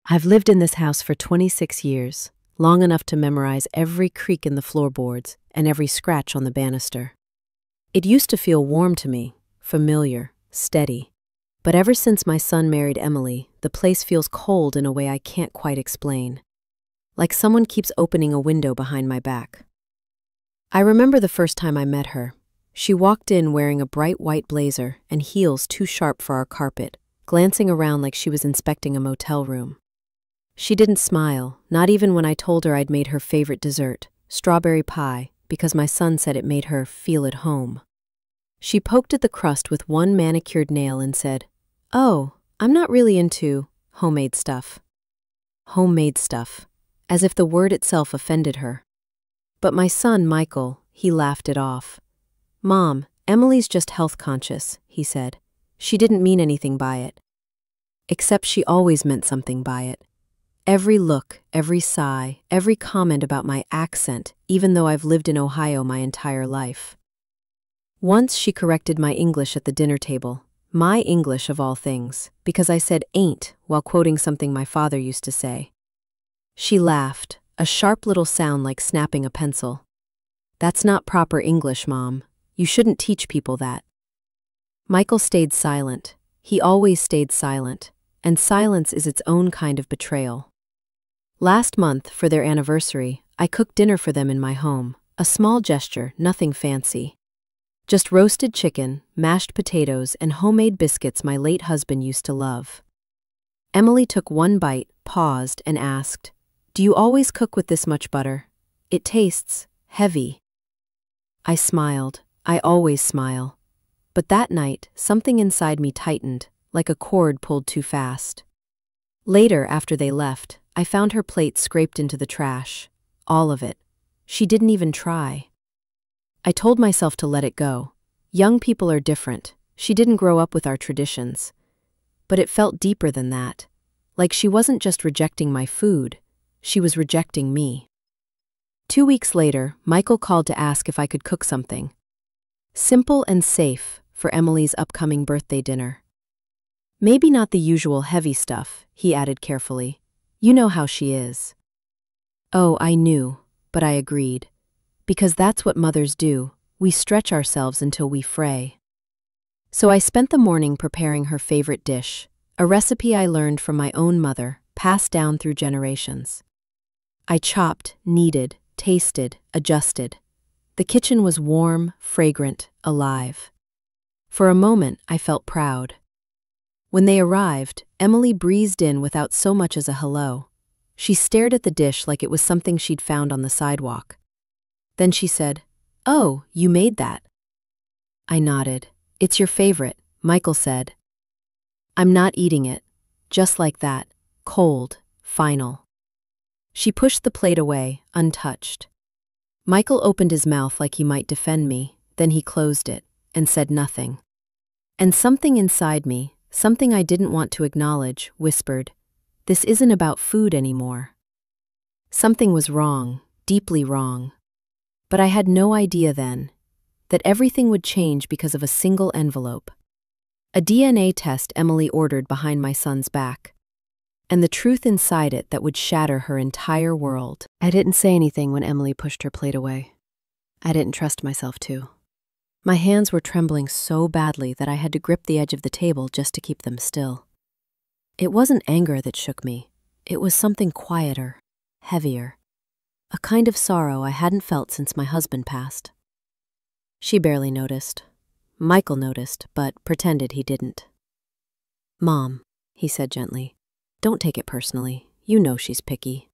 I've lived in this house for 26 years, long enough to memorize every creak in the floorboards and every scratch on the banister. It used to feel warm to me, familiar, steady. But ever since my son married Emily, the place feels cold in a way I can't quite explain. Like someone keeps opening a window behind my back. I remember the first time I met her. She walked in wearing a bright white blazer and heels too sharp for our carpet, glancing around like she was inspecting a motel room. She didn't smile, not even when I told her I'd made her favorite dessert, strawberry pie, because my son said it made her feel at home. She poked at the crust with one manicured nail and said, "Oh, I'm not really into homemade stuff." Homemade stuff, as if the word itself offended her. But my son, Michael, he laughed it off. "Mom, Emily's just health conscious," he said. "She didn't mean anything by it." Except she always meant something by it. Every look, every sigh, every comment about my accent, even though I've lived in Ohio my entire life. Once she corrected my English at the dinner table, my English of all things, because I said ain't while quoting something my father used to say. She laughed, a sharp little sound like snapping a pencil. "That's not proper English, Mom. You shouldn't teach people that." Michael stayed silent. He always stayed silent, and silence is its own kind of betrayal. Last month, for their anniversary, I cooked dinner for them in my home, a small gesture, nothing fancy. Just roasted chicken, mashed potatoes, and homemade biscuits my late husband used to love. Emily took one bite, paused, and asked, "Do you always cook with this much butter? It tastes heavy." I smiled. I always smile. But that night, something inside me tightened, like a cord pulled too fast. Later, after they left, I found her plate scraped into the trash. All of it. She didn't even try. I told myself to let it go. Young people are different. She didn't grow up with our traditions. But it felt deeper than that. Like she wasn't just rejecting my food, she was rejecting me. 2 weeks later, Michael called to ask if I could cook something. Simple and safe for Emily's upcoming birthday dinner. Maybe not the usual heavy stuff, he added carefully. You know how she is. Oh, I knew, but I agreed. Because that's what mothers do. We stretch ourselves until we fray. So I spent the morning preparing her favorite dish, a recipe I learned from my own mother, passed down through generations. I chopped, kneaded, tasted, adjusted. The kitchen was warm, fragrant, alive. For a moment, I felt proud. When they arrived, Emily breezed in without so much as a hello. She stared at the dish like it was something she'd found on the sidewalk. Then she said, "Oh, you made that." I nodded. "It's your favorite," Michael said. "I'm not eating it." Just like that. Cold. Final. She pushed the plate away, untouched. Michael opened his mouth like he might defend me, then he closed it, and said nothing. And something inside me, something I didn't want to acknowledge, whispered, "This isn't about food anymore." Something was wrong, deeply wrong. But I had no idea then that everything would change because of a single envelope. A DNA test Emily ordered behind my son's back. And the truth inside it that would shatter her entire world. I didn't say anything when Emily pushed her plate away. I didn't trust myself to. My hands were trembling so badly that I had to grip the edge of the table just to keep them still. It wasn't anger that shook me. It was something quieter, heavier. A kind of sorrow I hadn't felt since my husband passed. She barely noticed. Michael noticed, but pretended he didn't. "Mom," he said gently, "don't take it personally. You know she's picky."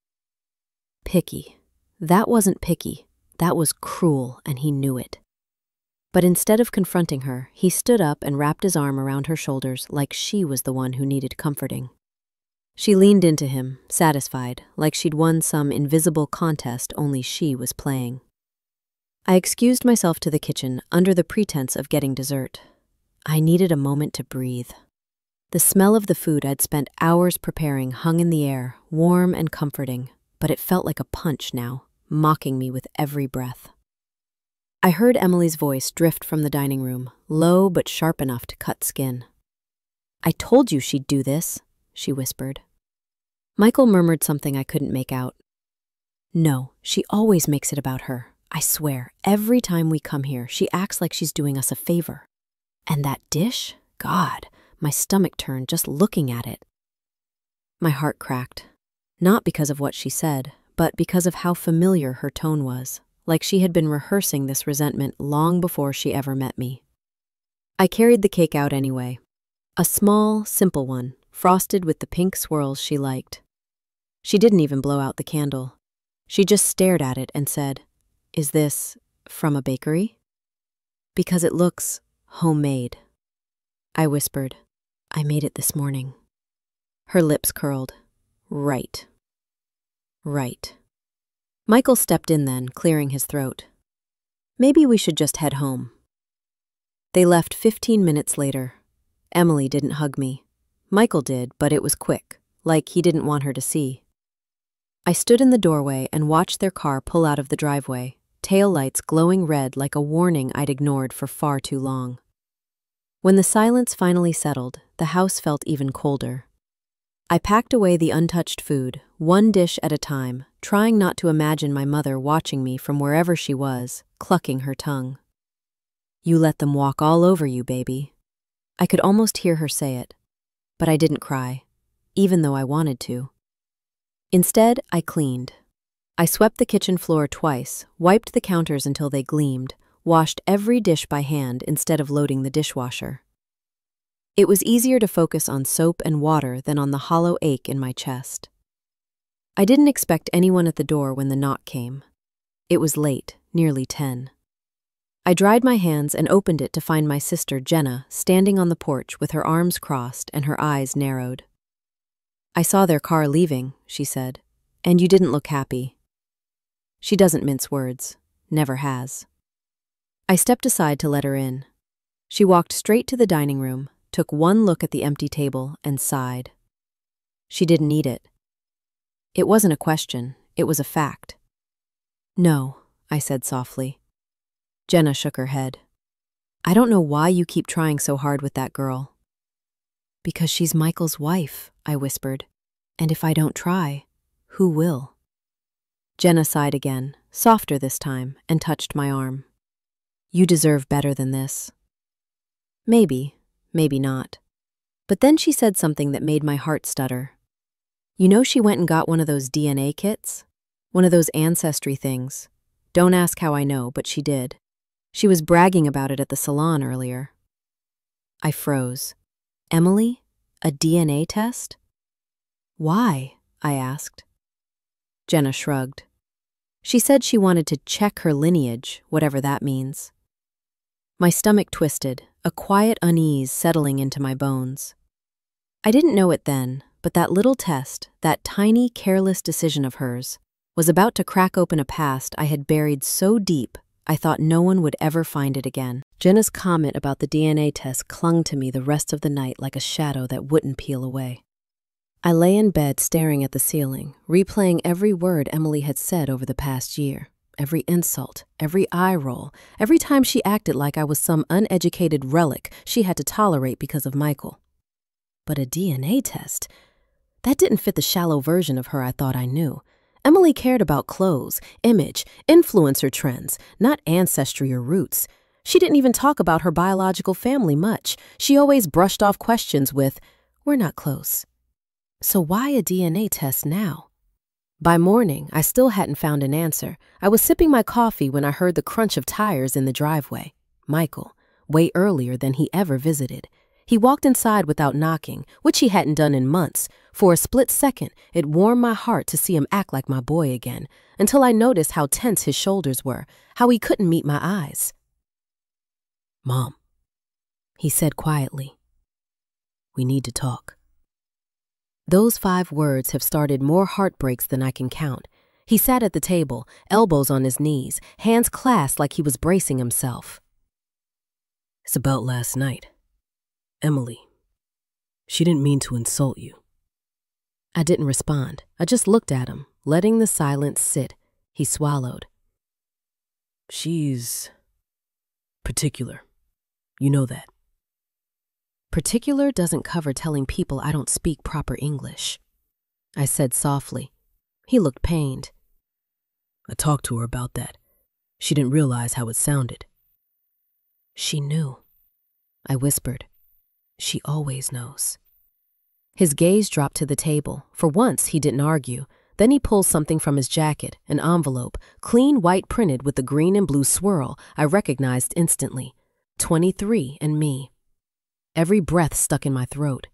Picky. That wasn't picky. That was cruel, and he knew it. But instead of confronting her, he stood up and wrapped his arm around her shoulders like she was the one who needed comforting. She leaned into him, satisfied, like she'd won some invisible contest only she was playing. I excused myself to the kitchen under the pretense of getting dessert. I needed a moment to breathe. The smell of the food I'd spent hours preparing hung in the air, warm and comforting, but it felt like a punch now, mocking me with every breath. I heard Emily's voice drift from the dining room, low but sharp enough to cut skin. "I told you she'd do this," she whispered. Michael murmured something I couldn't make out. No, she always makes it about her. I swear, every time we come here, she acts like she's doing us a favor. And that dish? God, my stomach turned just looking at it. My heart cracked. Not because of what she said, but because of how familiar her tone was, like she had been rehearsing this resentment long before she ever met me. I carried the cake out anyway. A small, simple one, frosted with the pink swirls she liked. She didn't even blow out the candle. She just stared at it and said, "Is this from a bakery?" "Because it looks homemade." I whispered, "I made it this morning." Her lips curled. Right. Right. Michael stepped in then, clearing his throat. "Maybe we should just head home." They left 15 minutes later. Emily didn't hug me. Michael did, but it was quick, like he didn't want her to see. I stood in the doorway and watched their car pull out of the driveway, tail lights glowing red like a warning I'd ignored for far too long. When the silence finally settled, the house felt even colder. I packed away the untouched food, one dish at a time, trying not to imagine my mother watching me from wherever she was, clucking her tongue. "You let them walk all over you, baby." I could almost hear her say it, but I didn't cry, even though I wanted to. Instead, I cleaned. I swept the kitchen floor twice, wiped the counters until they gleamed, washed every dish by hand instead of loading the dishwasher. It was easier to focus on soap and water than on the hollow ache in my chest. I didn't expect anyone at the door when the knock came. It was late, nearly 10. I dried my hands and opened it to find my sister, Jenna, standing on the porch with her arms crossed and her eyes narrowed. "I saw their car leaving," she said, "and you didn't look happy." She doesn't mince words, never has. I stepped aside to let her in. She walked straight to the dining room, took one look at the empty table, and sighed. She didn't eat it. It wasn't a question, it was a fact. "No," I said softly. Jenna shook her head. "I don't know why you keep trying so hard with that girl." "Because she's Michael's wife," I whispered. "And if I don't try, who will?" Jenna sighed again, softer this time, and touched my arm. "You deserve better than this." Maybe, maybe not. But then she said something that made my heart stutter. "You know she went and got one of those DNA kits? One of those ancestry things. Don't ask how I know, but she did. She was bragging about it at the salon earlier." I froze. "Emily? A DNA test?" "Why?" I asked. Jenna shrugged. She said she wanted to check her lineage, whatever that means. My stomach twisted, a quiet unease settling into my bones. I didn't know it then, but that little test, that tiny, careless decision of hers, was about to crack open a past I had buried so deep I thought no one would ever find it again. Jenna's comment about the DNA test clung to me the rest of the night like a shadow that wouldn't peel away. I lay in bed staring at the ceiling, replaying every word Emily had said over the past year. Every insult, every eye roll, every time she acted like I was some uneducated relic she had to tolerate because of Michael. But a DNA test? That didn't fit the shallow version of her I thought I knew. Emily cared about clothes, image, influencer trends, not ancestry or roots. She didn't even talk about her biological family much. She always brushed off questions with, "We're not close." So why a DNA test now? By morning, I still hadn't found an answer. I was sipping my coffee when I heard the crunch of tires in the driveway. Michael, way earlier than he ever visited. He walked inside without knocking, which he hadn't done in months. For a split second, it warmed my heart to see him act like my boy again, until I noticed how tense his shoulders were, how he couldn't meet my eyes. "Mom," he said quietly, "we need to talk." Those 5 words have started more heartbreaks than I can count. He sat at the table, elbows on his knees, hands clasped like he was bracing himself. "It's about last night. Emily. She didn't mean to insult you." I didn't respond. I just looked at him, letting the silence sit. He swallowed. "She's particular. You know that." Particular doesn't cover telling people I don't speak proper English. I said softly. He looked pained. I talked to her about that. She didn't realize how it sounded. She knew, I whispered. She always knows. His gaze dropped to the table. For once, he didn't argue. Then he pulled something from his jacket, an envelope, clean white printed with the green and blue swirl I recognized instantly. 23 and me. Every breath stuck in my throat.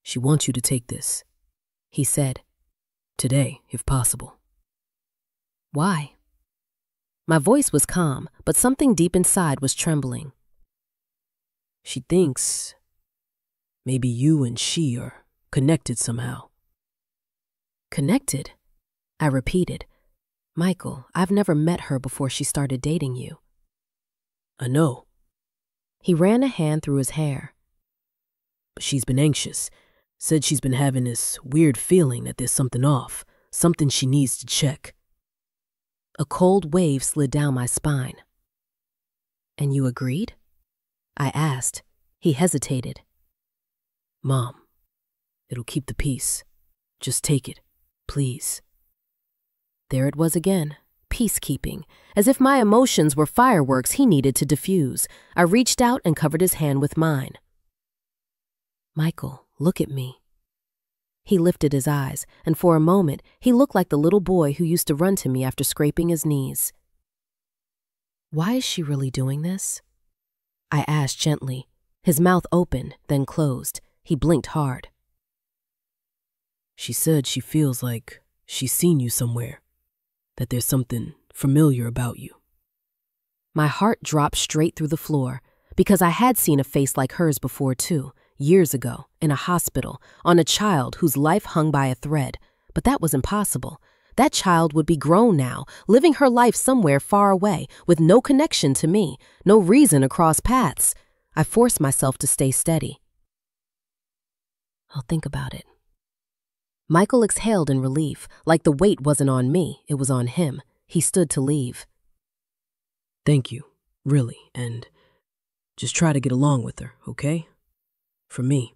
She wants you to take this, he said. Today, if possible. Why? My voice was calm, but something deep inside was trembling. She thinks maybe you and she are connected somehow. Connected? I repeated. Michael, I've never met her before she started dating you. I know. He ran a hand through his hair. But she's been anxious. Said she's been having this weird feeling that there's something off, something she needs to check. A cold wave slid down my spine. And you agreed? I asked. He hesitated. Mom, it'll keep the peace. Just take it, please. There it was again, peacekeeping, as if my emotions were fireworks he needed to diffuse. I reached out and covered his hand with mine. Michael, look at me. He lifted his eyes, and for a moment, he looked like the little boy who used to run to me after scraping his knees. Why is she really doing this? I asked gently. His mouth opened, then closed. He blinked hard. She said she feels like she's seen you somewhere, that there's something familiar about you. My heart dropped straight through the floor, because I had seen a face like hers before too, years ago, in a hospital, on a child whose life hung by a thread. But that was impossible. That child would be grown now, living her life somewhere far away, with no connection to me, no reason to cross paths. I forced myself to stay steady. I'll think about it. Michael exhaled in relief, like the weight wasn't on me, it was on him. He stood to leave. Thank you, really, and just try to get along with her, okay? For me.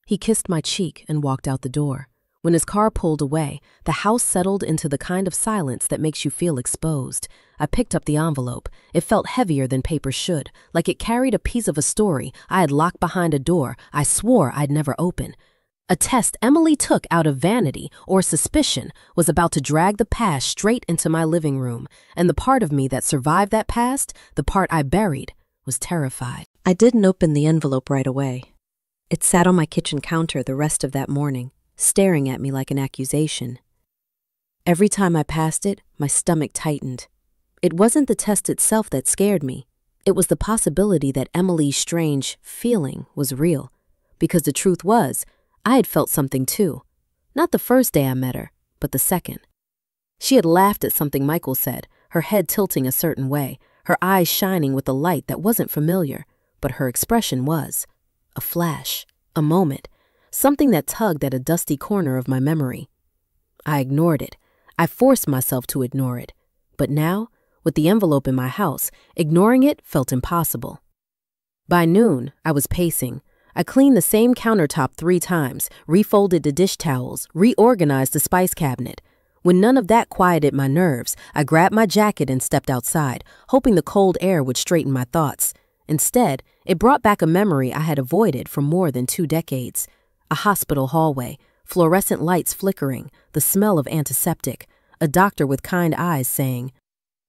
He kissed my cheek and walked out the door. When his car pulled away, the house settled into the kind of silence that makes you feel exposed. I picked up the envelope. It felt heavier than paper should, like it carried a piece of a story I had locked behind a door I swore I'd never open. A test Emily took out of vanity or suspicion was about to drag the past straight into my living room, and the part of me that survived that past, the part I buried, was terrified. I didn't open the envelope right away. It sat on my kitchen counter the rest of that morning, staring at me like an accusation. Every time I passed it, my stomach tightened. It wasn't the test itself that scared me. It was the possibility that Emily's strange feeling was real. Because the truth was, I had felt something too. Not the first day I met her, but the second. She had laughed at something Michael said, her head tilting a certain way, her eyes shining with a light that wasn't familiar, but her expression was. A flash, a moment, something that tugged at a dusty corner of my memory. I ignored it. I forced myself to ignore it. But now, with the envelope in my house, ignoring it felt impossible. By noon, I was pacing. I cleaned the same countertop 3 times, refolded the dish towels, reorganized the spice cabinet. When none of that quieted my nerves, I grabbed my jacket and stepped outside, hoping the cold air would straighten my thoughts. Instead, it brought back a memory I had avoided for more than 2 decades. A hospital hallway, fluorescent lights flickering, the smell of antiseptic, a doctor with kind eyes saying,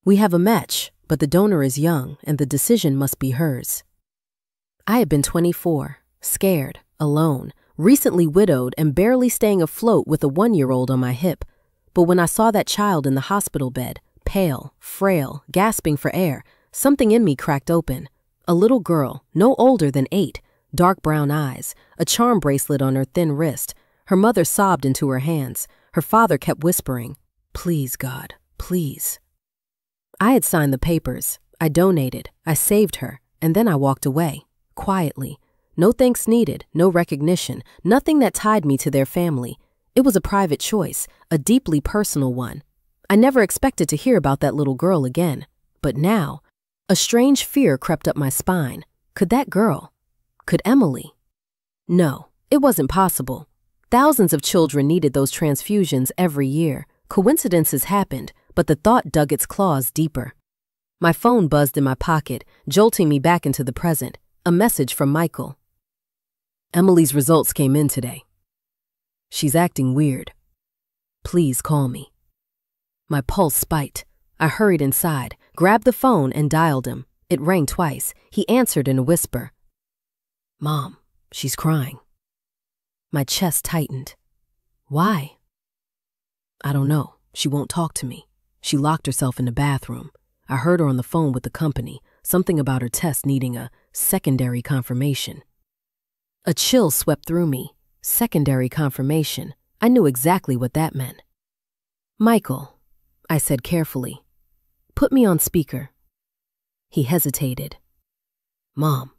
"We have a match, but the donor is young and the decision must be hers." I had been 24, scared, alone, recently widowed and barely staying afloat with a 1-year-old on my hip. But when I saw that child in the hospital bed, pale, frail, gasping for air, something in me cracked open. A little girl, no older than 8, dark brown eyes, a charm bracelet on her thin wrist. Her mother sobbed into her hands. Her father kept whispering, "Please, God, please." I had signed the papers. I donated. I saved her. And then I walked away, quietly. No thanks needed, no recognition, nothing that tied me to their family. It was a private choice, a deeply personal one. I never expected to hear about that little girl again. But now, a strange fear crept up my spine. Could that girl? Could Emily? No, it wasn't possible. Thousands of children needed those transfusions every year. Coincidences happened, but the thought dug its claws deeper. My phone buzzed in my pocket, jolting me back into the present. A message from Michael. Emily's results came in today. She's acting weird. Please call me. My pulse spiked. I hurried inside, grabbed the phone, and dialed him. It rang twice. He answered in a whisper. Mom, she's crying. My chest tightened. Why? I don't know. She won't talk to me. She locked herself in the bathroom. I heard her on the phone with the company, something about her test needing a secondary confirmation. A chill swept through me. Secondary confirmation. I knew exactly what that meant. Michael, I said carefully, put me on speaker. He hesitated. Mom,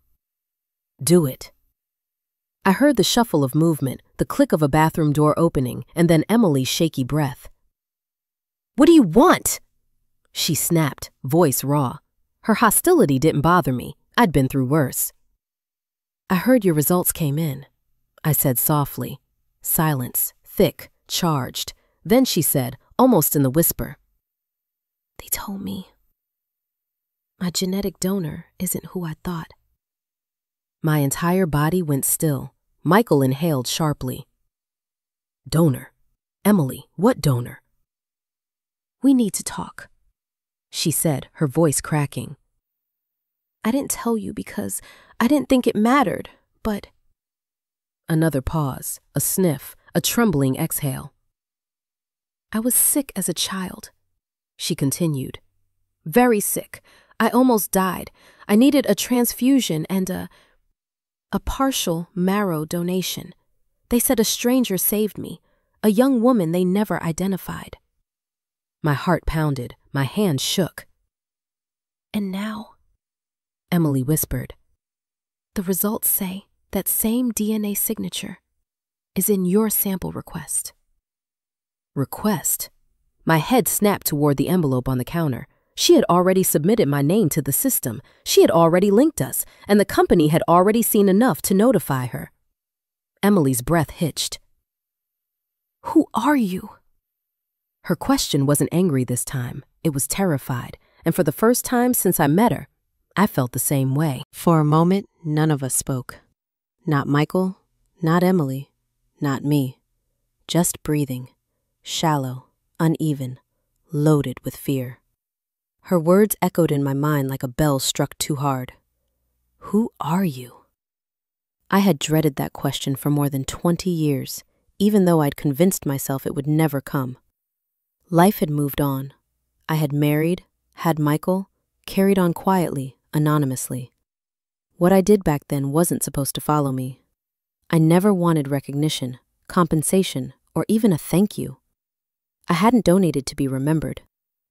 do it. I heard the shuffle of movement, the click of a bathroom door opening, and then Emily's shaky breath. What do you want? She snapped, voice raw. Her hostility didn't bother me. I'd been through worse. I heard your results came in, I said softly. Silence, thick, charged. Then she said, almost in the whisper. They told me my genetic donor isn't who I thought. My entire body went still. Michael inhaled sharply. Donor? Emily, what donor? We need to talk, she said, her voice cracking. I didn't tell you because I didn't think it mattered, but... Another pause, a sniff, a trembling exhale. I was sick as a child, she continued. Very sick. I almost died. I needed a transfusion and a partial marrow donation. They said a stranger saved me, a young woman they never identified. My heart pounded, my hands shook. And now, Emily whispered, the results say that same DNA signature is in your sample request. Request? My head snapped toward the envelope on the counter. She had already submitted my name to the system. She had already linked us, and the company had already seen enough to notify her. Emily's breath hitched. Who are you? Her question wasn't angry this time. It was terrified, and for the first time since I met her, I felt the same way. For a moment, none of us spoke. Not Michael, not Emily, not me. Just breathing, shallow, uneven, loaded with fear. Her words echoed in my mind like a bell struck too hard. Who are you? I had dreaded that question for more than 20 years, even though I'd convinced myself it would never come. Life had moved on. I had married, had Michael, carried on quietly, anonymously. What I did back then wasn't supposed to follow me. I never wanted recognition, compensation, or even a thank you. I hadn't donated to be remembered.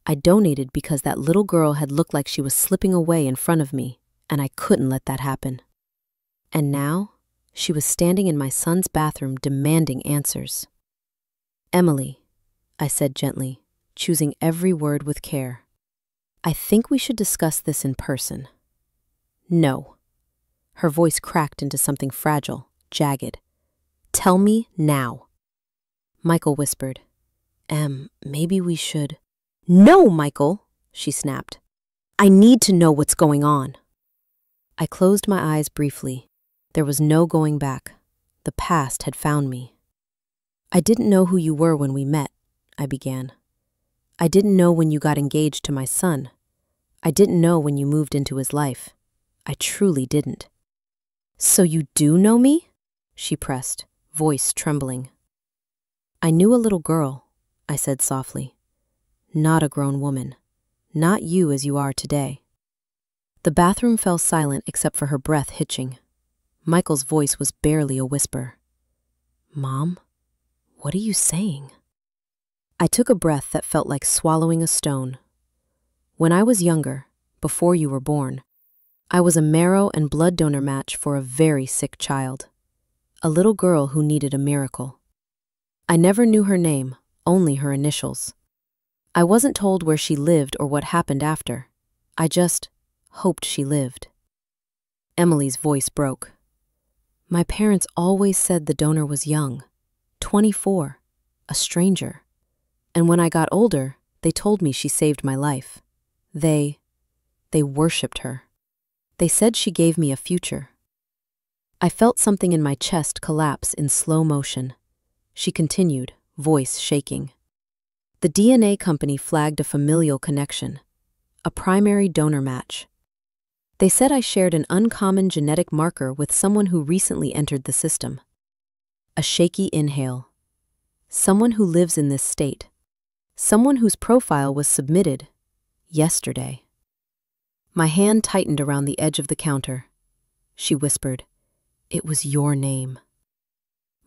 I donated because that little girl had looked like she was slipping away in front of me, and I couldn't let that happen. And now, she was standing in my son's bathroom demanding answers. Emily, I said gently, choosing every word with care. I think we should discuss this in person. No. Her voice cracked into something fragile, jagged. Tell me now. Michael whispered. Maybe we should... No, Michael, she snapped. I need to know what's going on. I closed my eyes briefly. There was no going back. The past had found me. I didn't know who you were when we met, I began. I didn't know when you got engaged to my son. I didn't know when you moved into his life. I truly didn't. So you do know me? She pressed, voice trembling. I knew a little girl, I said softly. Not a grown woman. Not you as you are today. The bathroom fell silent except for her breath hitching. Michael's voice was barely a whisper. Mom, what are you saying? I took a breath that felt like swallowing a stone. When I was younger, before you were born, I was a marrow and blood donor match for a very sick child. A little girl who needed a miracle. I never knew her name, only her initials. I wasn't told where she lived or what happened after. I just hoped she lived. Emily's voice broke. My parents always said the donor was young. 24, a stranger. And when I got older, they told me she saved my life. They worshipped her. They said she gave me a future. I felt something in my chest collapse in slow motion. She continued, voice shaking. The DNA company flagged a familial connection, a primary donor match. They said I shared an uncommon genetic marker with someone who recently entered the system. A shaky inhale. Someone who lives in this state. Someone whose profile was submitted yesterday. My hand tightened around the edge of the counter. She whispered, "It was your name."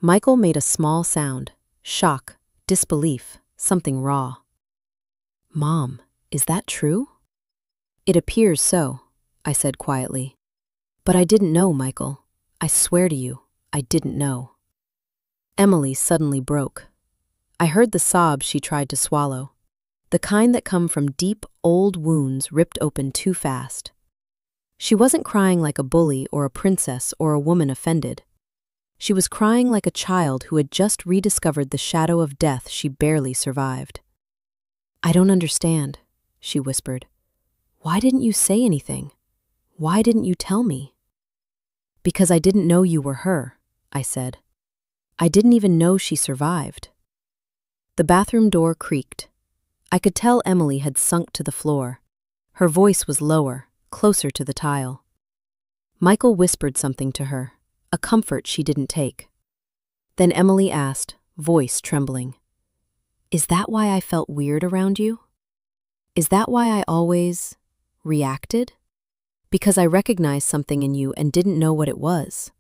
Michael made a small sound, shock, disbelief, something raw. "Mom, is that true?" "It appears so," I said quietly. "But I didn't know, Michael. I swear to you, I didn't know." Emily suddenly broke. I heard the sobs she tried to swallow, the kind that come from deep, old wounds ripped open too fast. She wasn't crying like a bully or a princess or a woman offended. She was crying like a child who had just rediscovered the shadow of death she barely survived. "I don't understand," she whispered. "Why didn't you say anything? Why didn't you tell me?" "Because I didn't know you were her," I said. "I didn't even know she survived." The bathroom door creaked. I could tell Emily had sunk to the floor. Her voice was lower, closer to the tile. Michael whispered something to her, a comfort she didn't take. Then Emily asked, voice trembling, "Is that why I felt weird around you? Is that why I always reacted? Because I recognized something in you and didn't know what it was."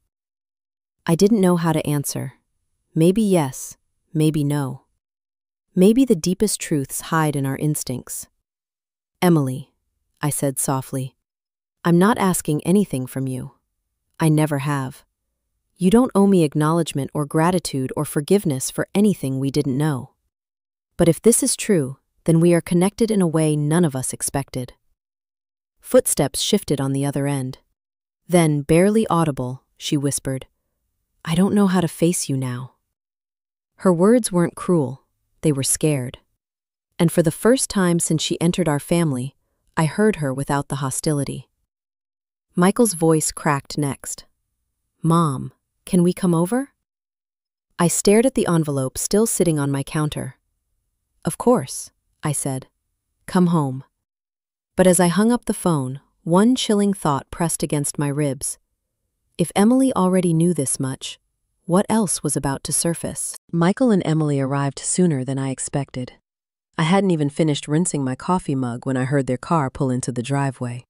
I didn't know how to answer. Maybe yes, maybe no. Maybe the deepest truths hide in our instincts. "Emily," I said softly, "I'm not asking anything from you. I never have. You don't owe me acknowledgement or gratitude or forgiveness for anything we didn't know. But if this is true, then we are connected in a way none of us expected." Footsteps shifted on the other end. Then, barely audible, she whispered, "I don't know how to face you now." Her words weren't cruel. They were scared. And for the first time since she entered our family, I heard her without the hostility. Michael's voice cracked next. "Mom, can we come over?" I stared at the envelope still sitting on my counter. "Of course," I said. "Come home." But as I hung up the phone, one chilling thought pressed against my ribs. If Emily already knew this much, what else was about to surface? Michael and Emily arrived sooner than I expected. I hadn't even finished rinsing my coffee mug when I heard their car pull into the driveway.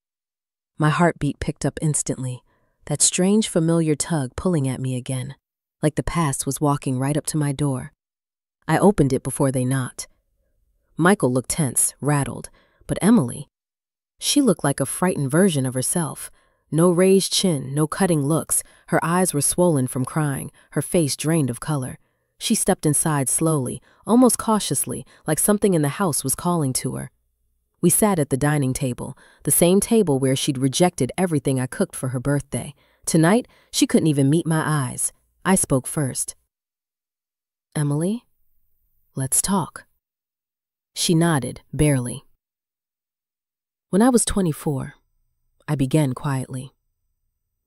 My heartbeat picked up instantly, that strange familiar tug pulling at me again, like the past was walking right up to my door. I opened it before they knocked. Michael looked tense, rattled, but Emily, she looked like a frightened version of herself. No raised chin, no cutting looks. Her eyes were swollen from crying, her face drained of color. She stepped inside slowly, almost cautiously, like something in the house was calling to her. We sat at the dining table, the same table where she'd rejected everything I cooked for her birthday. Tonight, she couldn't even meet my eyes. I spoke first. "Emily, let's talk." She nodded, barely. When I was 24, I began quietly.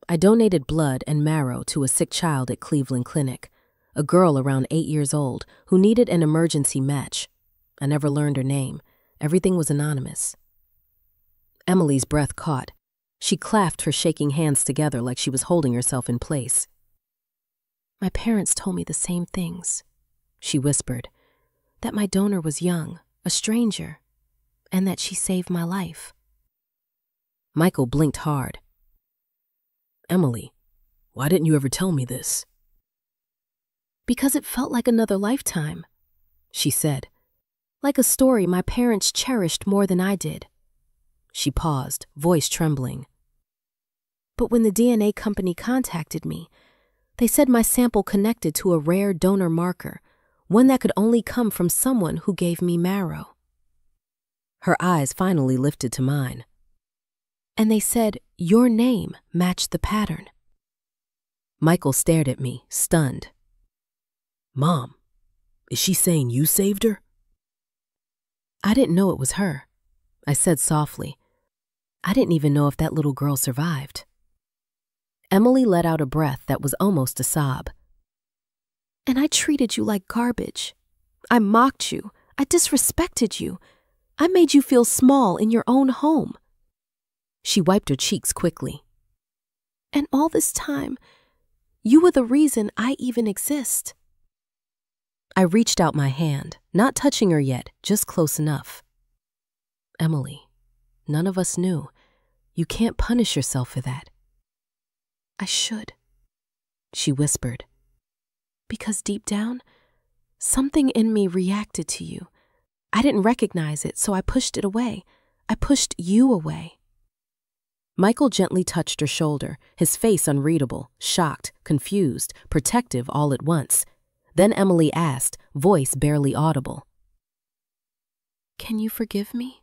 I donated blood and marrow to a sick child at Cleveland Clinic, a girl around 8 years old who needed an emergency match. I never learned her name. Everything was anonymous. Emily's breath caught. She clasped her shaking hands together like she was holding herself in place. "My parents told me the same things," she whispered, "that my donor was young, a stranger, and that she saved my life." Michael blinked hard. "Emily, why didn't you ever tell me this?" "Because it felt like another lifetime," she said. "Like a story my parents cherished more than I did." She paused, voice trembling. "But when the DNA company contacted me, they said my sample connected to a rare donor marker, one that could only come from someone who gave me marrow." Her eyes finally lifted to mine. "And they said your name matched the pattern." Michael stared at me, stunned. Mom, is she saying you saved her? I didn't know it was her, I said softly. I didn't even know if that little girl survived. Emily let out a breath that was almost a sob. And I treated you like garbage. I mocked you. I disrespected you. I made you feel small in your own home. She wiped her cheeks quickly. And all this time, you were the reason I even exist. I reached out my hand, not touching her yet, just close enough. Emily, none of us knew. You can't punish yourself for that. I should, she whispered. Because deep down, something in me reacted to you. I didn't recognize it, so I pushed it away. I pushed you away. Michael gently touched her shoulder, his face unreadable, shocked, confused, protective all at once. Then Emily asked, voice barely audible. Can you forgive me?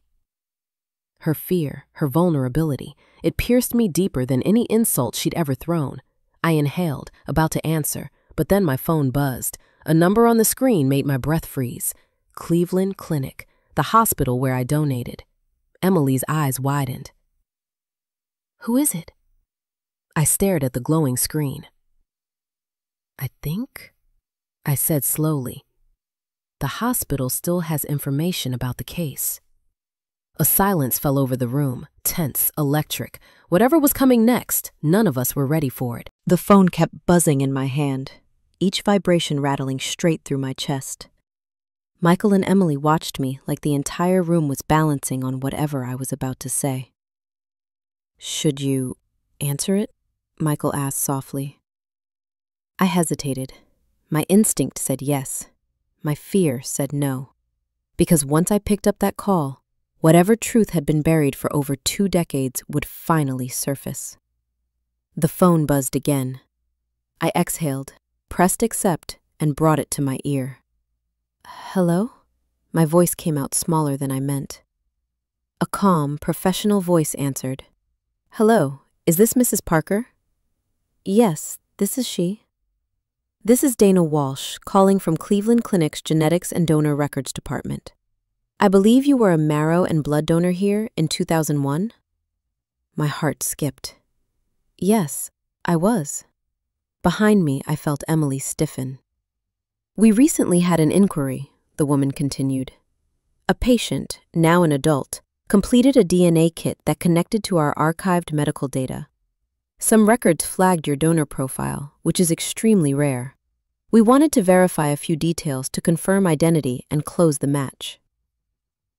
Her fear, her vulnerability, it pierced me deeper than any insult she'd ever thrown. I inhaled, about to answer, but then my phone buzzed. A number on the screen made my breath freeze. Cleveland Clinic, the hospital where I donated. Emily's eyes widened. Who is it? I stared at the glowing screen. I think, I said slowly, the hospital still has information about the case. A silence fell over the room, tense, electric. Whatever was coming next, none of us were ready for it. The phone kept buzzing in my hand, each vibration rattling straight through my chest. Michael and Emily watched me like the entire room was balancing on whatever I was about to say. Should you answer it? Michael asked softly. I hesitated. My instinct said yes. My fear said no. Because once I picked up that call, whatever truth had been buried for over 2 decades would finally surface. The phone buzzed again. I exhaled, pressed accept, and brought it to my ear. Hello? My voice came out smaller than I meant. A calm, professional voice answered. Hello, is this Mrs. Parker? Yes, this is she. This is Dana Walsh, calling from Cleveland Clinic's Genetics and Donor Records Department. I believe you were a marrow and blood donor here in 2001? My heart skipped. Yes, I was. Behind me, I felt Emily stiffen. We recently had an inquiry, the woman continued. A patient, now an adult, completed a DNA kit that connected to our archived medical data. Some records flagged your donor profile, which is extremely rare. We wanted to verify a few details to confirm identity and close the match.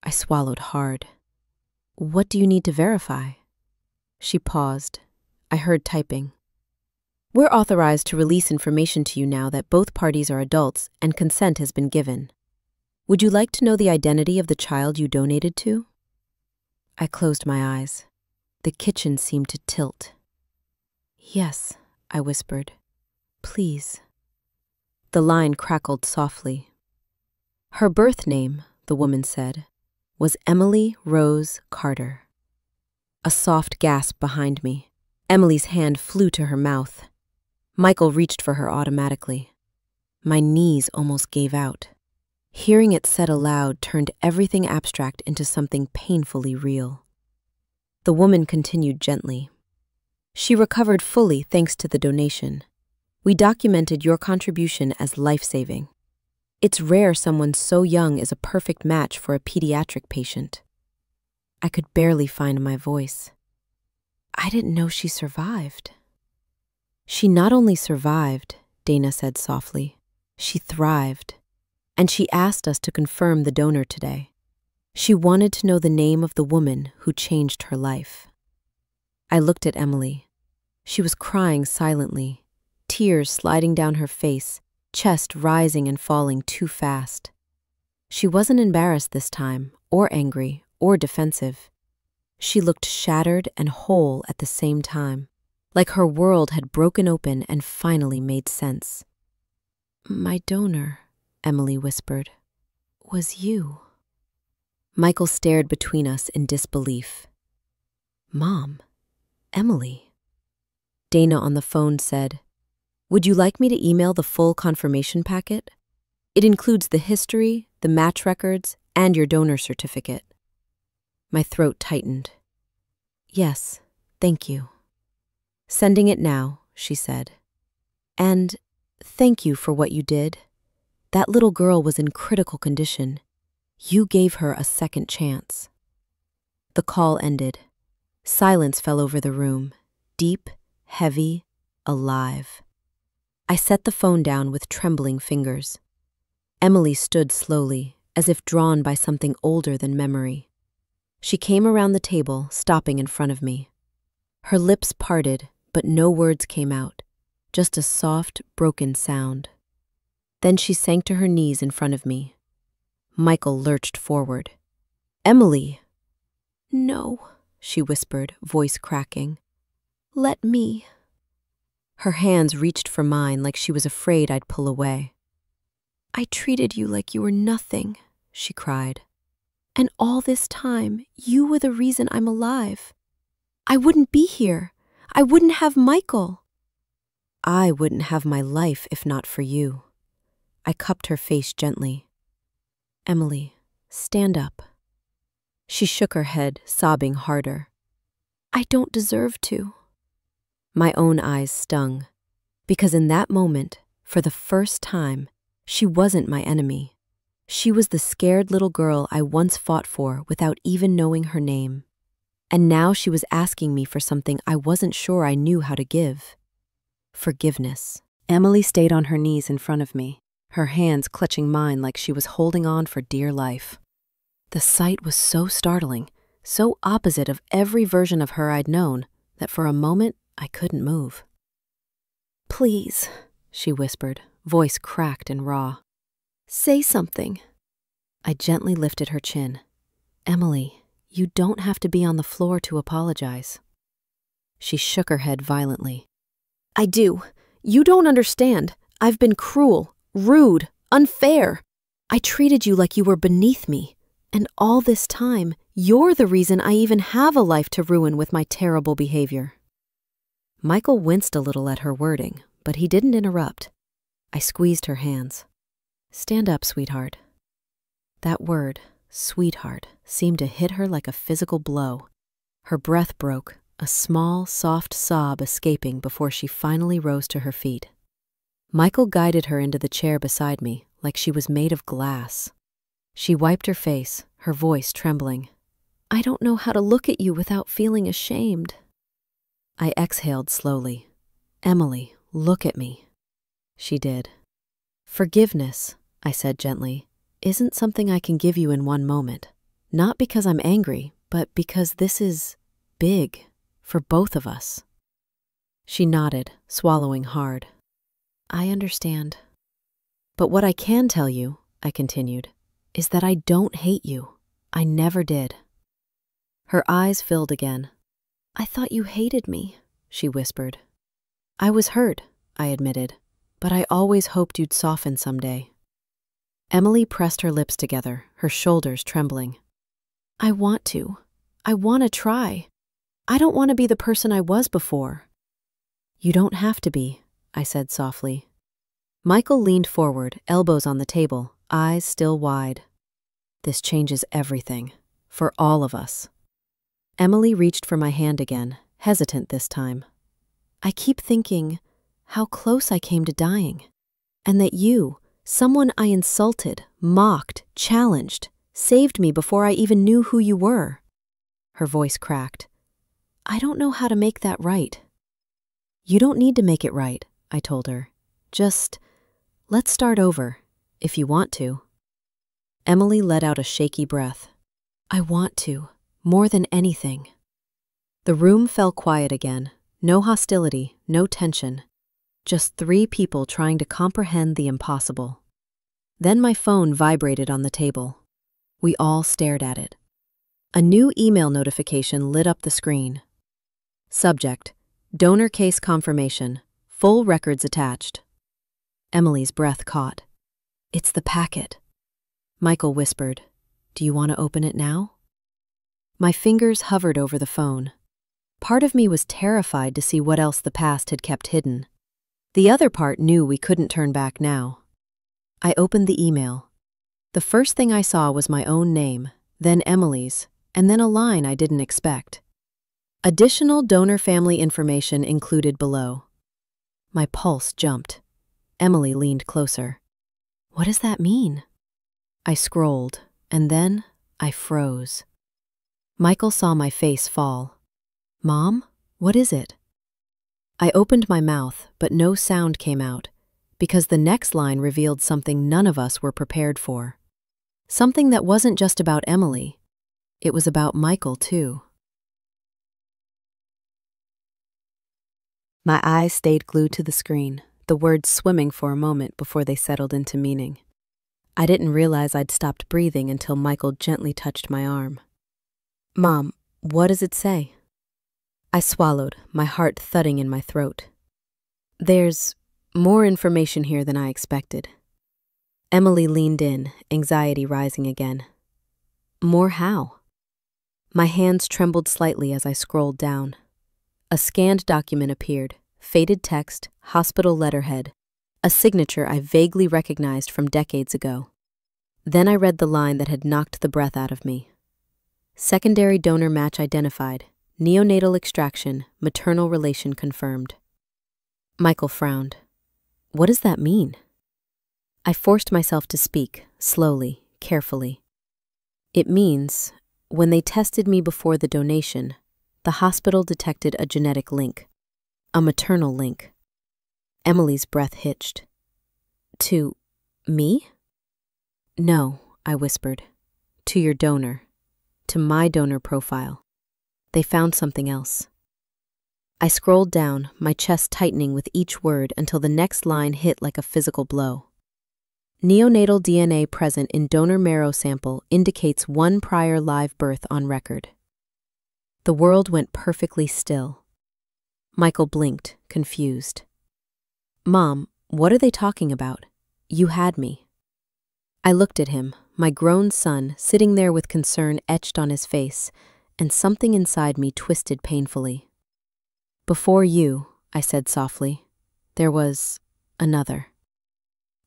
I swallowed hard. What do you need to verify? She paused. I heard typing. We're authorized to release information to you now that both parties are adults and consent has been given. Would you like to know the identity of the child you donated to? I closed my eyes. The kitchen seemed to tilt. Yes, I whispered. Please. The line crackled softly. Her birth name, the woman said, was Emily Rose Carter. A soft gasp behind me. Emily's hand flew to her mouth. Michael reached for her automatically. My knees almost gave out. Hearing it said aloud turned everything abstract into something painfully real. The woman continued gently. She recovered fully thanks to the donation. We documented your contribution as life-saving. It's rare someone so young is a perfect match for a pediatric patient. I could barely find my voice. I didn't know she survived. She not only survived, Dana said softly, she thrived. And she asked us to confirm the donor today. She wanted to know the name of the woman who changed her life. I looked at Emily. She was crying silently, tears sliding down her face, chest rising and falling too fast. She wasn't embarrassed this time, or angry, or defensive. She looked shattered and whole at the same time, like her world had broken open and finally made sense. My donor, Emily whispered, was you. Michael stared between us in disbelief. Mom, Emily. Dana on the phone said, would you like me to email the full confirmation packet? It includes the history, the match records, and your donor certificate. My throat tightened. Yes, thank you. Sending it now, she said. And thank you for what you did. That little girl was in critical condition. You gave her a second chance. The call ended. Silence fell over the room, deep, heavy, alive. I set the phone down with trembling fingers. Emily stood slowly, as if drawn by something older than memory. She came around the table, stopping in front of me. Her lips parted, but no words came out, just a soft, broken sound. Then she sank to her knees in front of me. Michael lurched forward. "Emily!" "No," she whispered, voice cracking. "Let me." Her hands reached for mine like she was afraid I'd pull away. "I treated you like you were nothing," she cried. "And all this time, you were the reason I'm alive. I wouldn't be here. I wouldn't have Michael. I wouldn't have my life if not for you." I cupped her face gently. "Emily, stand up." She shook her head, sobbing harder. "I don't deserve to." My own eyes stung, because in that moment, for the first time, she wasn't my enemy. She was the scared little girl I once fought for without even knowing her name. And now she was asking me for something I wasn't sure I knew how to give. Forgiveness. Emily stayed on her knees in front of me, her hands clutching mine like she was holding on for dear life. The sight was so startling, so opposite of every version of her I'd known, that for a moment I couldn't move. "Please," she whispered, voice cracked and raw. "Say something." I gently lifted her chin. "Emily, you don't have to be on the floor to apologize." She shook her head violently. "I do. You don't understand. I've been cruel, rude, unfair. I treated you like you were beneath me. And all this time, you're the reason I even have a life to ruin with my terrible behavior." Michael winced a little at her wording, but he didn't interrupt. I squeezed her hands. "Stand up, sweetheart." That word, sweetheart, seemed to hit her like a physical blow. Her breath broke, a small, soft sob escaping before she finally rose to her feet. Michael guided her into the chair beside me, like she was made of glass. She wiped her face, her voice trembling. "I don't know how to look at you without feeling ashamed." I exhaled slowly. "Emily, look at me." She did. "Forgiveness," I said gently, "isn't something I can give you in one moment. Not because I'm angry, but because this is big for both of us." She nodded, swallowing hard. "I understand. But what I can tell you," I continued, "is that I don't hate you. I never did." Her eyes filled again. "I thought you hated me," she whispered. "I was hurt," I admitted, "but I always hoped you'd soften someday." Emily pressed her lips together, her shoulders trembling. "I want to. I want to try. I don't want to be the person I was before." "You don't have to be," I said softly. Michael leaned forward, elbows on the table, eyes still wide. "This changes everything, for all of us." Emily reached for my hand again, hesitant this time. "I keep thinking how close I came to dying, and that you, someone I insulted, mocked, challenged, saved me before I even knew who you were." Her voice cracked. "I don't know how to make that right." "You don't need to make it right," I told her. "Just, let's start over, if you want to." Emily let out a shaky breath. "I want to, more than anything." The room fell quiet again. No hostility, no tension. Just 3 people trying to comprehend the impossible. Then my phone vibrated on the table. We all stared at it. A new email notification lit up the screen. Subject: Donor case confirmation. Full records attached. Emily's breath caught. "It's the packet." Michael whispered, "Do you want to open it now?" My fingers hovered over the phone. Part of me was terrified to see what else the past had kept hidden. The other part knew we couldn't turn back now. I opened the email. The first thing I saw was my own name, then Emily's, and then a line I didn't expect. Additional donor family information included below. My pulse jumped. Emily leaned closer. What does that mean? I scrolled, and then I froze. Michael saw my face fall. Mom, what is it? I opened my mouth, but no sound came out, because the next line revealed something none of us were prepared for. Something that wasn't just about Emily. It was about Michael, too. My eyes stayed glued to the screen, the words swimming for a moment before they settled into meaning. I didn't realize I'd stopped breathing until Michael gently touched my arm. Mom, what does it say? I swallowed, my heart thudding in my throat. There's more information here than I expected. Emily leaned in, anxiety rising again. More how? My hands trembled slightly as I scrolled down. A scanned document appeared, faded text, hospital letterhead, a signature I vaguely recognized from decades ago. Then I read the line that had knocked the breath out of me. Secondary donor match identified, neonatal extraction, maternal relation confirmed. Michael frowned. What does that mean? I forced myself to speak, slowly, carefully. It means, when they tested me before the donation, the hospital detected a genetic link, a maternal link. Emily's breath hitched. To me? No, I whispered. To your donor. To my donor profile. They found something else. I scrolled down, my chest tightening with each word until the next line hit like a physical blow. Neonatal DNA present in donor marrow sample indicates one prior live birth on record. The world went perfectly still. Michael blinked, confused. Mom, what are they talking about? You had me. I looked at him, my grown son, sitting there with concern etched on his face, and something inside me twisted painfully. Before you, I said softly, there was another.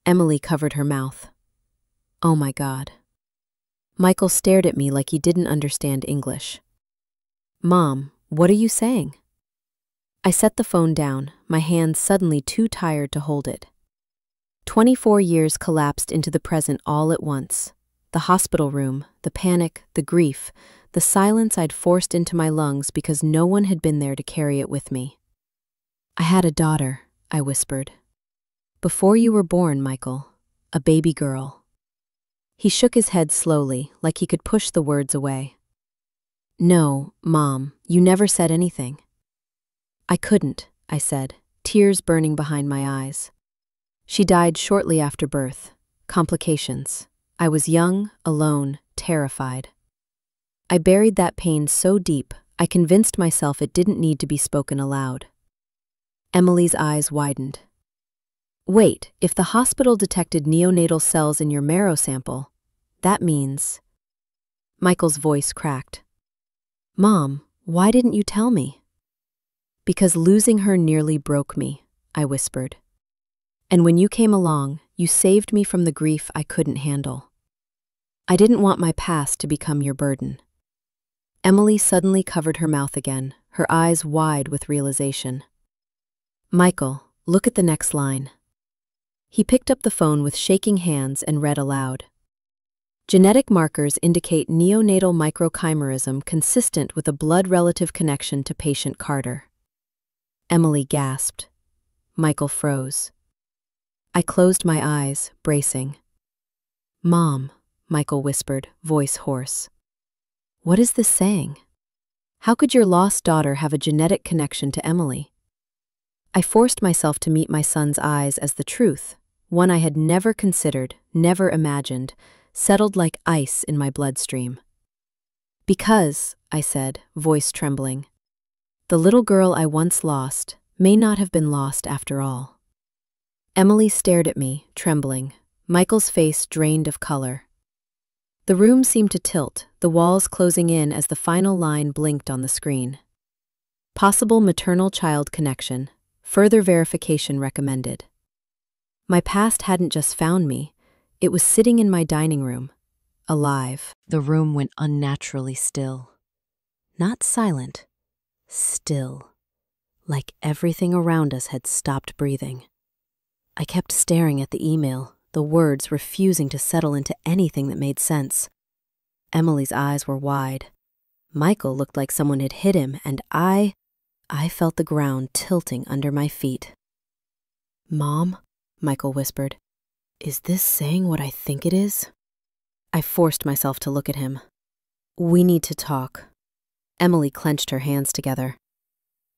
Emily covered her mouth. Oh my God. Michael stared at me like he didn't understand English. Mom, what are you saying? I set the phone down, my hands suddenly too tired to hold it. 24 years collapsed into the present all at once. The hospital room, the panic, the grief, the silence I'd forced into my lungs because no one had been there to carry it with me. I had a daughter, I whispered. Before you were born, Michael, a baby girl. He shook his head slowly, like he could push the words away. No, Mom, you never said anything. I couldn't, I said, tears burning behind my eyes. She died shortly after birth. Complications. I was young, alone, terrified. I buried that pain so deep, I convinced myself it didn't need to be spoken aloud. Emily's eyes widened. Wait, if the hospital detected neonatal cells in your marrow sample, that means… Michael's voice cracked. Mom, why didn't you tell me? Because losing her nearly broke me, I whispered. And when you came along, you saved me from the grief I couldn't handle. I didn't want my past to become your burden. Emily suddenly covered her mouth again, her eyes wide with realization. Michael, look at the next line. He picked up the phone with shaking hands and read aloud. Genetic markers indicate neonatal microchimerism consistent with a blood relative connection to patient Carter. Emily gasped. Michael froze. I closed my eyes, bracing. Mom, Michael whispered, voice hoarse. What is this saying? How could your lost daughter have a genetic connection to Emily? I forced myself to meet my son's eyes as the truth, one I had never considered, never imagined, settled like ice in my bloodstream. Because, I said, voice trembling, the little girl I once lost may not have been lost after all. Emily stared at me, trembling, Michael's face drained of color. The room seemed to tilt, the walls closing in as the final line blinked on the screen. Possible maternal-child connection, further verification recommended. My past hadn't just found me, It was sitting in my dining room, alive. The room went unnaturally still. Not silent, still, like everything around us had stopped breathing. I kept staring at the email, the words refusing to settle into anything that made sense. Emily's eyes were wide. Michael looked like someone had hit him, and I felt the ground tilting under my feet. "Mom," Michael whispered, "is this saying what I think it is?" I forced myself to look at him. "We need to talk." Emily clenched her hands together.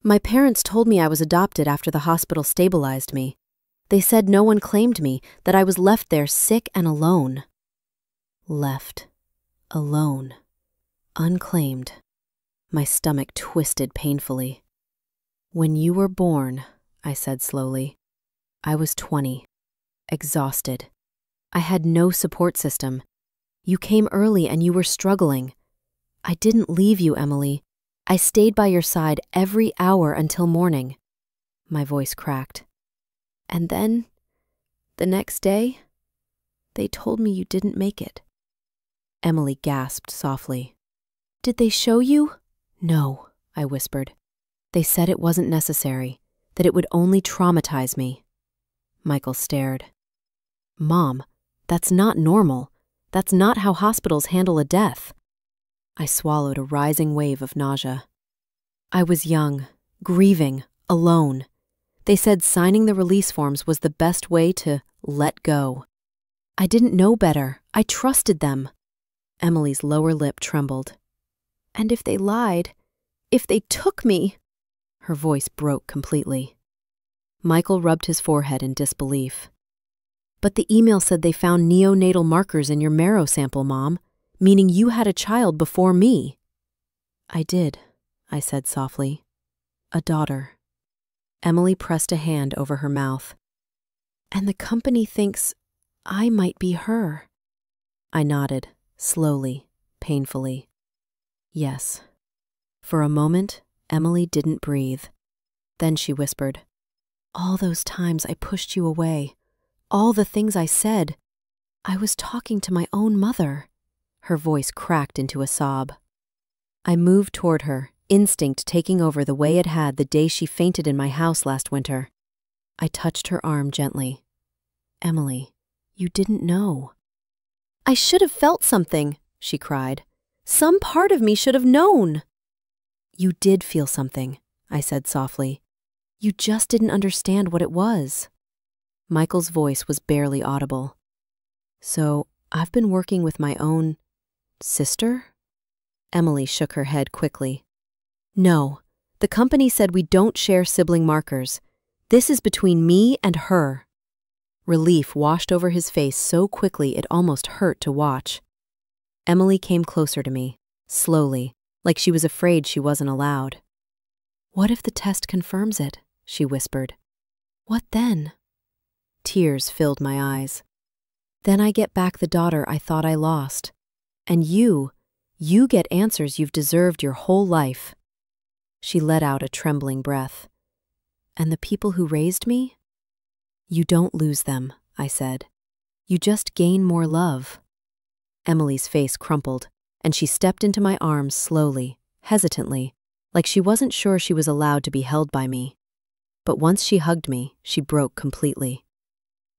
"My parents told me I was adopted after the hospital stabilized me. They said no one claimed me, that I was left there sick and alone." Left. Alone. Unclaimed. My stomach twisted painfully. "When you were born," I said slowly, "I was 20. Exhausted. I had no support system. You came early and you were struggling. I didn't leave you, Emily. I stayed by your side every hour until morning." My voice cracked. "And then, the next day, they told me you didn't make it." Emily gasped softly. "Did they show you?" "No," I whispered. "They said it wasn't necessary, that it would only traumatize me." Michael stared. "Mom, that's not normal. That's not how hospitals handle a death." I swallowed a rising wave of nausea. I was young, grieving, alone. They said signing the release forms was the best way to let go. I didn't know better. I trusted them. Emily's lower lip trembled. "And if they lied, if they took me—" Her voice broke completely. Michael rubbed his forehead in disbelief. "But the email said they found neonatal markers in your marrow sample, Mom, meaning you had a child before me." "I did," I said softly. "A daughter." Emily pressed a hand over her mouth. "And the company thinks I might be her." I nodded, slowly, painfully. "Yes." For a moment, Emily didn't breathe. Then she whispered, "All those times I pushed you away, all the things I said, I was talking to my own mother." Her voice cracked into a sob. I moved toward her, instinct taking over the way it had the day she fainted in my house last winter. I touched her arm gently. "Emily, you didn't know." "I should have felt something," she cried. "Some part of me should have known." "You did feel something," I said softly. "You just didn't understand what it was." Michael's voice was barely audible. "So, I've been working with my own sister?" Emily shook her head quickly. "No, the company said we don't share sibling markers. This is between me and her." Relief washed over his face so quickly it almost hurt to watch. Emily came closer to me, slowly, like she was afraid she wasn't allowed. "What if the test confirms it?" she whispered. "What then?" Tears filled my eyes. "Then I get back the daughter I thought I lost. And you get answers you've deserved your whole life." She let out a trembling breath. "And the people who raised me?" "You don't lose them," I said. "You just gain more love." Emily's face crumpled, and she stepped into my arms slowly, hesitantly, like she wasn't sure she was allowed to be held by me. But once she hugged me, she broke completely.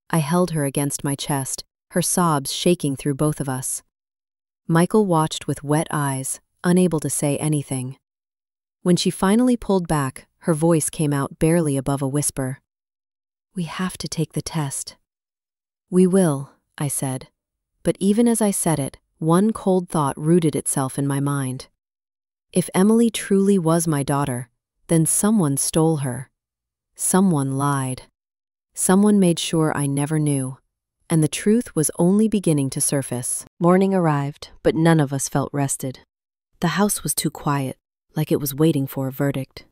I held her against my chest, her sobs shaking through both of us. Michael watched with wet eyes, unable to say anything. When she finally pulled back, her voice came out barely above a whisper. "We have to take the test." "We will," I said. But even as I said it, one cold thought rooted itself in my mind. If Emily truly was my daughter, then someone stole her. Someone lied. Someone made sure I never knew. And the truth was only beginning to surface. Morning arrived, but none of us felt rested. The house was too quiet, like it was waiting for a verdict.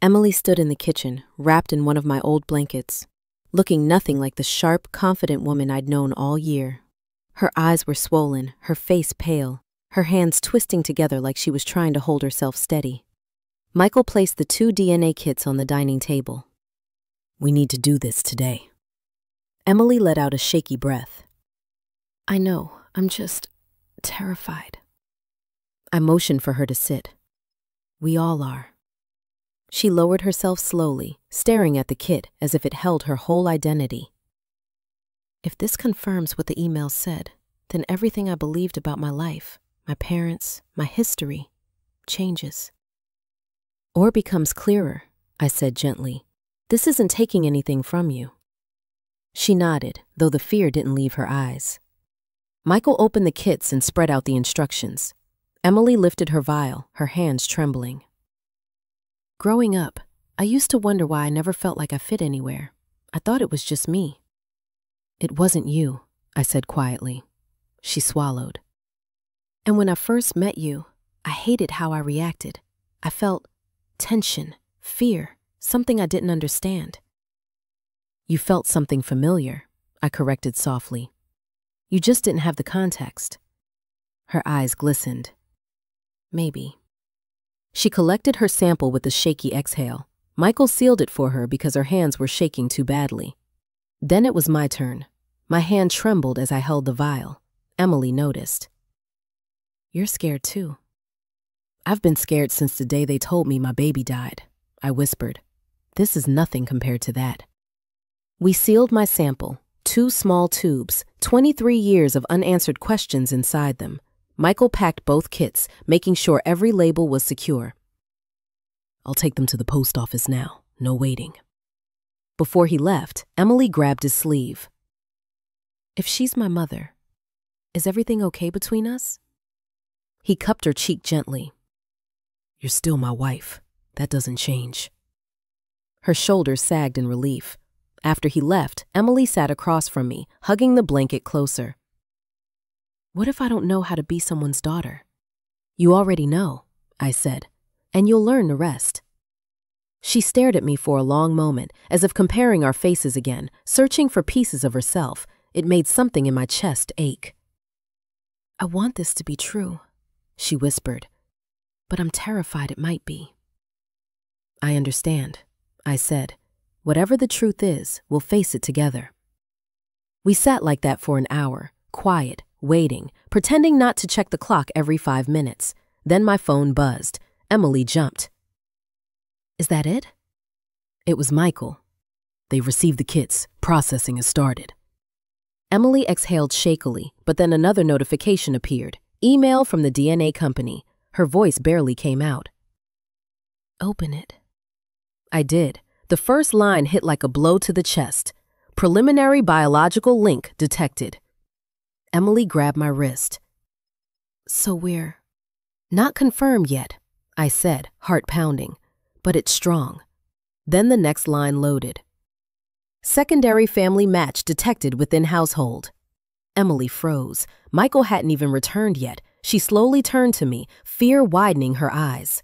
Emily stood in the kitchen, wrapped in one of my old blankets, looking nothing like the sharp, confident woman I'd known all year. Her eyes were swollen, her face pale, her hands twisting together like she was trying to hold herself steady. Michael placed the 2 DNA kits on the dining table. "We need to do this today." Emily let out a shaky breath. I know, I'm just terrified. I motioned for her to sit. We all are. She lowered herself slowly, staring at the kit as if it held her whole identity. If this confirms what the email said, then everything I believed about my life, my parents, my history, changes. Or becomes clearer, I said gently. This isn't taking anything from you. She nodded, though the fear didn't leave her eyes. Michael opened the kits and spread out the instructions. Emily lifted her vial, her hands trembling. Growing up, I used to wonder why I never felt like I fit anywhere. I thought it was just me. It wasn't you, I said quietly. She swallowed. And when I first met you, I hated how I reacted. I felt tension, fear, something I didn't understand. You felt something familiar, I corrected softly. You just didn't have the context. Her eyes glistened. Maybe. She collected her sample with a shaky exhale. Michael sealed it for her because her hands were shaking too badly. Then it was my turn. My hand trembled as I held the vial. Emily noticed. You're scared too. I've been scared since the day they told me my baby died, I whispered. This is nothing compared to that. We sealed my sample, 2 small tubes, 23 years of unanswered questions inside them. Michael packed both kits, making sure every label was secure. I'll take them to the post office now. No waiting. Before he left, Emily grabbed his sleeve. If she's my mother, is everything okay between us? He cupped her cheek gently. You're still my wife. That doesn't change. Her shoulders sagged in relief. After he left, Emily sat across from me, hugging the blanket closer. What if I don't know how to be someone's daughter? You already know, I said, and you'll learn the rest. She stared at me for a long moment, as if comparing our faces again, searching for pieces of herself. It made something in my chest ache. I want this to be true, she whispered, but I'm terrified it might be. I understand, I said. Whatever the truth is, we'll face it together. We sat like that for an hour, quiet, waiting, pretending not to check the clock every 5 minutes. Then my phone buzzed. Emily jumped. Is that it? It was Michael. They've received the kits. Processing has started. Emily exhaled shakily, but then another notification appeared. Email from the DNA company. Her voice barely came out. Open it. I did. The first line hit like a blow to the chest. Preliminary biological link detected. Emily grabbed my wrist. So we're not confirmed yet, I said, heart pounding, but it's strong. Then the next line loaded. Secondary family match detected within household. Emily froze. Michael hadn't even returned yet. She slowly turned to me, fear widening her eyes.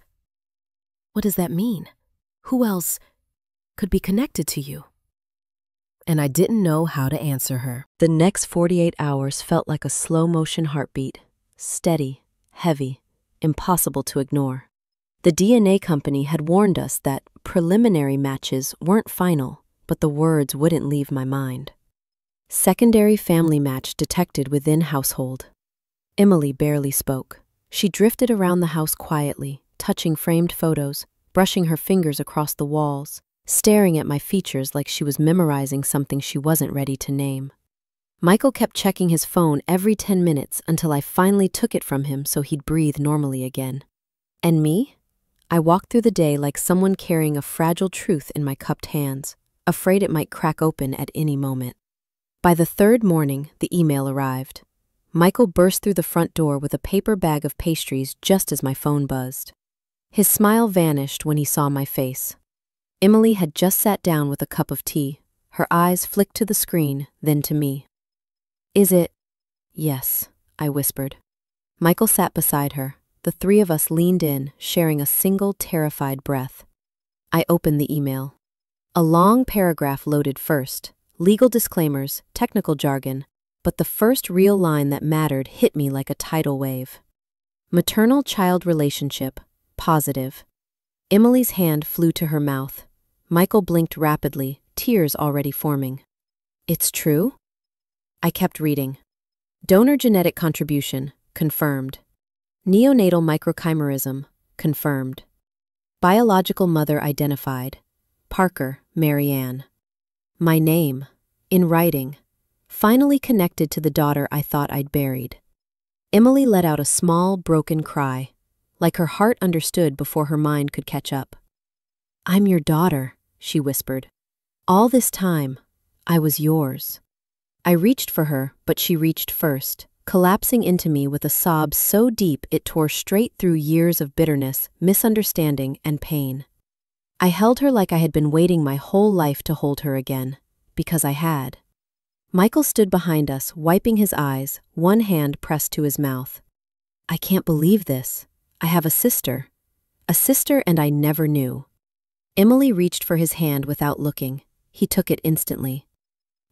What does that mean? Who else could be connected to you? And I didn't know how to answer her. The next 48 hours felt like a slow-motion heartbeat, steady, heavy, impossible to ignore. The DNA company had warned us that preliminary matches weren't final, but the words wouldn't leave my mind. Secondary family match detected within household. Emily barely spoke. She drifted around the house quietly, touching framed photos, brushing her fingers across the walls, staring at my features like she was memorizing something she wasn't ready to name. Michael kept checking his phone every 10 minutes until I finally took it from him so he'd breathe normally again. And me? I walked through the day like someone carrying a fragile truth in my cupped hands, afraid it might crack open at any moment. By the 3rd morning, the email arrived. Michael burst through the front door with a paper bag of pastries just as my phone buzzed. His smile vanished when he saw my face. Emily had just sat down with a cup of tea. Her eyes flicked to the screen, then to me. Is it? Yes, I whispered. Michael sat beside her. The 3 of us leaned in, sharing a single terrified breath. I opened the email. A long paragraph loaded first. Legal disclaimers, technical jargon, but the first real line that mattered hit me like a tidal wave. Maternal-child relationship, positive. Emily's hand flew to her mouth. Michael blinked rapidly, tears already forming. It's true? I kept reading. Donor genetic contribution, confirmed. Neonatal microchimerism, confirmed. Biological mother identified. Parker, Marianne. My name, in writing, finally connected to the daughter I thought I'd buried. Emily let out a small, broken cry, like her heart understood before her mind could catch up. I'm your daughter, she whispered. All this time, I was yours. I reached for her, but she reached first, collapsing into me with a sob so deep it tore straight through years of bitterness, misunderstanding, and pain. I held her like I had been waiting my whole life to hold her again, because I had. Michael stood behind us, wiping his eyes, one hand pressed to his mouth. I can't believe this. I have a sister, and I never knew. Emily reached for his hand without looking. He took it instantly.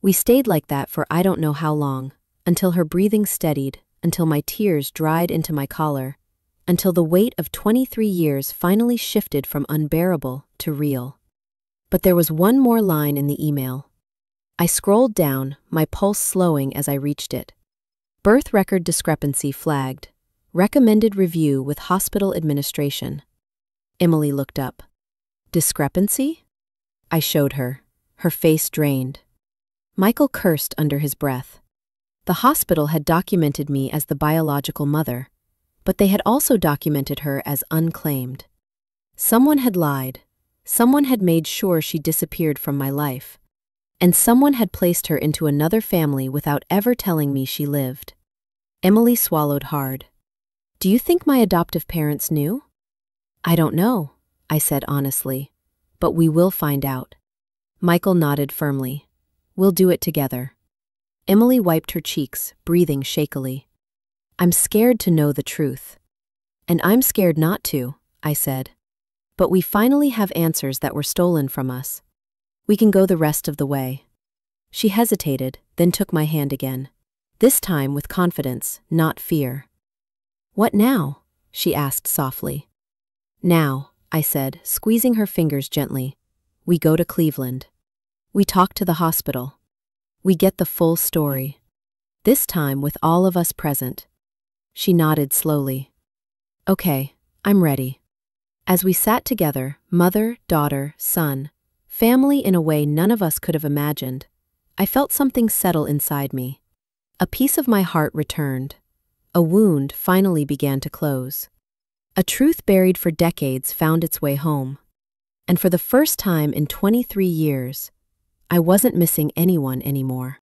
We stayed like that for I don't know how long, until her breathing steadied, until my tears dried into my collar, until the weight of 23 years finally shifted from unbearable to real. But there was one more line in the email. I scrolled down, my pulse slowing as I reached it. Birth record discrepancy flagged. Recommended review with hospital administration. Emily looked up. Discrepancy? I showed her, her face drained. Michael cursed under his breath. The hospital had documented me as the biological mother, but they had also documented her as unclaimed. Someone had lied. Someone had made sure she disappeared from my life. And someone had placed her into another family without ever telling me she lived. Emily swallowed hard. Do you think my adoptive parents knew? I don't know, I said honestly, but we will find out. Michael nodded firmly. We'll do it together. Emily wiped her cheeks, breathing shakily. I'm scared to know the truth. And I'm scared not to, I said. But we finally have answers that were stolen from us. We can go the rest of the way. She hesitated, then took my hand again. This time with confidence, not fear. What now? She asked softly. Now, I said, squeezing her fingers gently. We go to Cleveland. We talk to the hospital. We get the full story. This time with all of us present. She nodded slowly. Okay, I'm ready. As we sat together, mother, daughter, son, family in a way none of us could have imagined, I felt something settle inside me. A piece of my heart returned. A wound finally began to close. A truth buried for decades found its way home. And for the first time in 23 years, I wasn't missing anyone anymore.